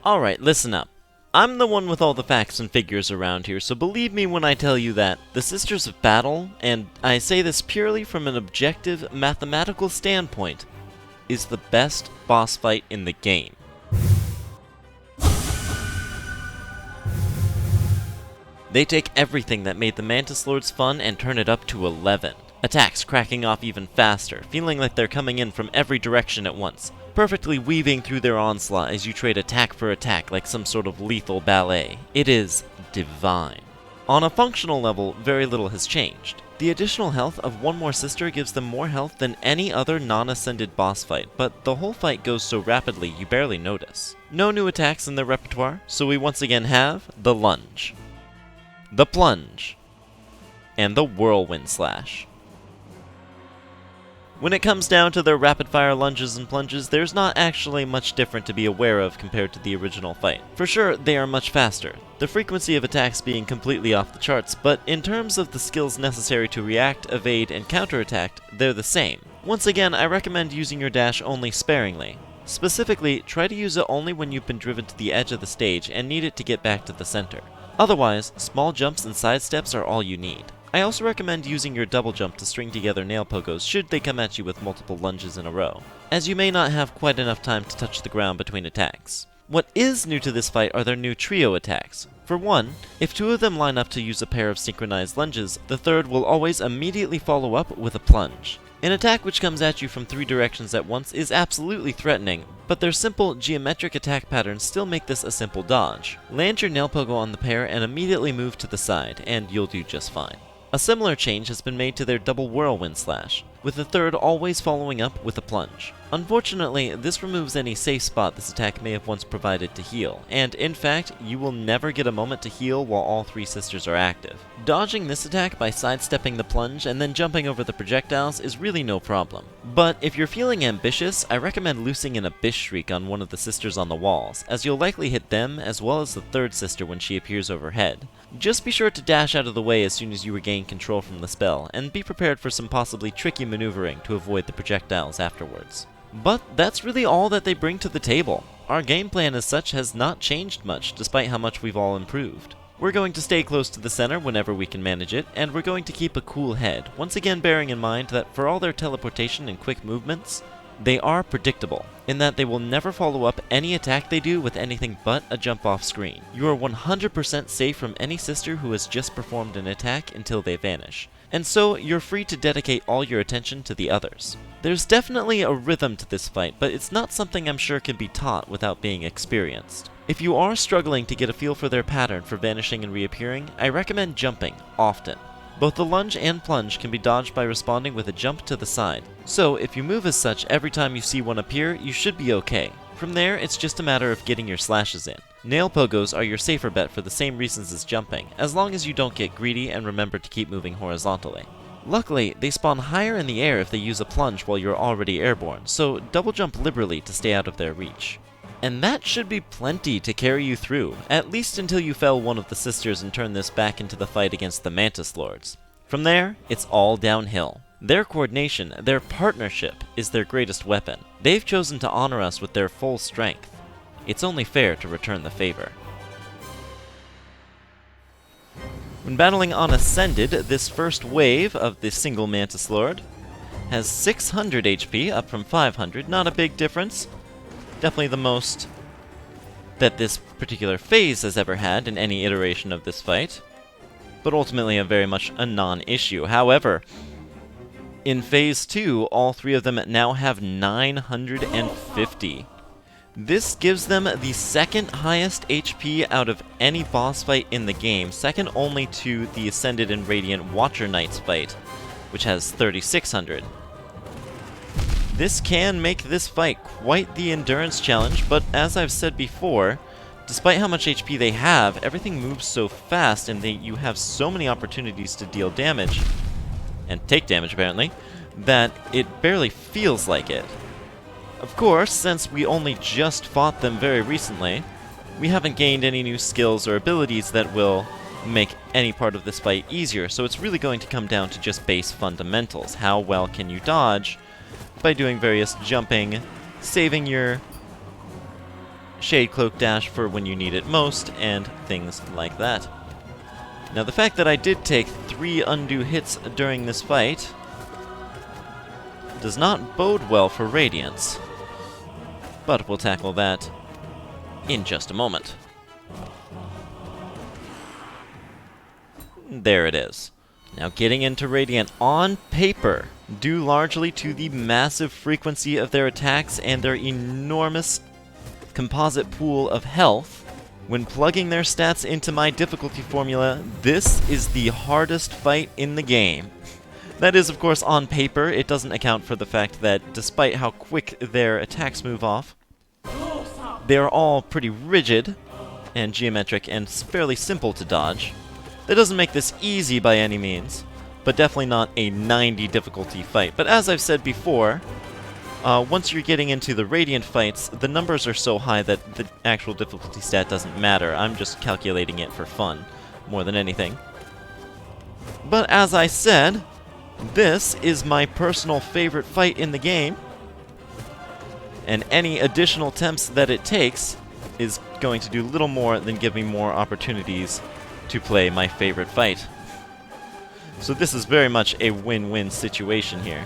Alright, listen up. I'm the one with all the facts and figures around here, so believe me when I tell you that the Sisters of Battle, and I say this purely from an objective, mathematical standpoint, is the best boss fight in the game. They take everything that made the Mantis Lords fun and turn it up to 11. Attacks cracking off even faster, feeling like they're coming in from every direction at once, perfectly weaving through their onslaught as you trade attack for attack like some sort of lethal ballet. It is divine. On a functional level, very little has changed. The additional health of one more sister gives them more health than any other non-ascended boss fight, but the whole fight goes so rapidly you barely notice. No new attacks in their repertoire, so we once again have the lunge, the plunge, and the whirlwind slash. When it comes down to their rapid-fire lunges and plunges, there's not actually much different to be aware of compared to the original fight. For sure, they are much faster, the frequency of attacks being completely off the charts, but in terms of the skills necessary to react, evade, and counterattack, they're the same. Once again, I recommend using your dash only sparingly. Specifically, try to use it only when you've been driven to the edge of the stage and need it to get back to the center. Otherwise, small jumps and sidesteps are all you need. I also recommend using your double jump to string together nail pogos should they come at you with multiple lunges in a row, as you may not have quite enough time to touch the ground between attacks. What is new to this fight are their new trio attacks. For one, if two of them line up to use a pair of synchronized lunges, the third will always immediately follow up with a plunge. An attack which comes at you from three directions at once is absolutely threatening, but their simple, geometric attack patterns still make this a simple dodge. Land your nail pogo on the pair and immediately move to the side, and you'll do just fine. A similar change has been made to their double whirlwind slash, with the third always following up with a plunge. Unfortunately, this removes any safe spot this attack may have once provided to heal, and in fact, you will never get a moment to heal while all three sisters are active. Dodging this attack by sidestepping the plunge and then jumping over the projectiles is really no problem. But if you're feeling ambitious, I recommend loosing an Abyss Shriek on one of the sisters on the walls, as you'll likely hit them as well as the third sister when she appears overhead. Just be sure to dash out of the way as soon as you regain control from the spell, and be prepared for some possibly tricky maneuvering to avoid the projectiles afterwards. But that's really all that they bring to the table. Our game plan as such has not changed much, despite how much we've all improved. We're going to stay close to the center whenever we can manage it, and we're going to keep a cool head, once again bearing in mind that for all their teleportation and quick movements, they are predictable, in that they will never follow up any attack they do with anything but a jump off screen. You are 100% safe from any sister who has just performed an attack until they vanish, and so you're free to dedicate all your attention to the others. There's definitely a rhythm to this fight, but it's not something I'm sure can be taught without being experienced. If you are struggling to get a feel for their pattern for vanishing and reappearing, I recommend jumping often. Both the lunge and plunge can be dodged by responding with a jump to the side, so if you move as such every time you see one appear, you should be okay. From there, it's just a matter of getting your slashes in. Nail pogos are your safer bet for the same reasons as jumping, as long as you don't get greedy and remember to keep moving horizontally. Luckily, they spawn higher in the air if they use a plunge while you're already airborne, so double jump liberally to stay out of their reach. And that should be plenty to carry you through, at least until you fell one of the sisters and turn this back into the fight against the Mantis Lords. From there, it's all downhill. Their coordination, their partnership, is their greatest weapon. They've chosen to honor us with their full strength. It's only fair to return the favor. When battling on Ascended, this first wave of the single Mantis Lord has 600 HP, up from 500, not a big difference. Definitely the most that this particular phase has ever had in any iteration of this fight, but ultimately very much a non-issue. However, in Phase 2, all three of them now have 950. This gives them the second highest HP out of any boss fight in the game, second only to the Ascended and Radiant Watcher Knights fight, which has 3600. This can make this fight quite the endurance challenge, but as I've said before, despite how much HP they have, everything moves so fast and you have so many opportunities to deal damage, and take damage apparently, that it barely feels like it. Of course, since we only just fought them very recently, we haven't gained any new skills or abilities that will make any part of this fight easier, so it's really going to come down to just base fundamentals. How well can you dodge by doing various jumping, saving your Shade Cloak Dash for when you need it most, and things like that. Now the fact that I did take 3 undue hits during this fight does not bode well for Radiance, but we'll tackle that in just a moment. There it is. Now getting into Radiant on paper, due largely to the massive frequency of their attacks and their enormous composite pool of health, when plugging their stats into my difficulty formula, this is the hardest fight in the game. That is, of course, on paper. It doesn't account for the fact that despite how quick their attacks move off, they're all pretty rigid and geometric and fairly simple to dodge. That doesn't make this easy by any means, but definitely not a 90 difficulty fight. But as I've said before, once you're getting into the Radiant fights, the numbers are so high that the actual difficulty stat doesn't matter. I'm just calculating it for fun, more than anything. But as I said, this is my personal favorite fight in the game, and any additional attempts that it takes is going to do little more than give me more opportunities to play my favorite fight. So this is very much a win-win situation here.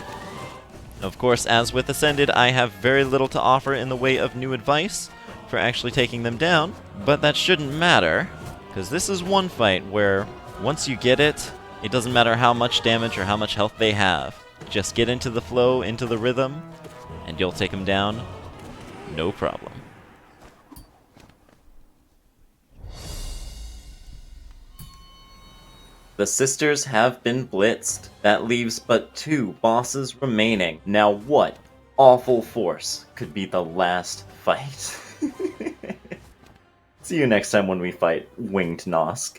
Of course, as with Ascended, I have very little to offer in the way of new advice for actually taking them down, but that shouldn't matter, because this is one fight where once you get it, it doesn't matter how much damage or how much health they have. Just get into the flow, into the rhythm, and you'll take them down, no problem. The sisters have been blitzed. That leaves but 2 bosses remaining. Now what awful force could be the last fight? See you next time when we fight Winged Nosk.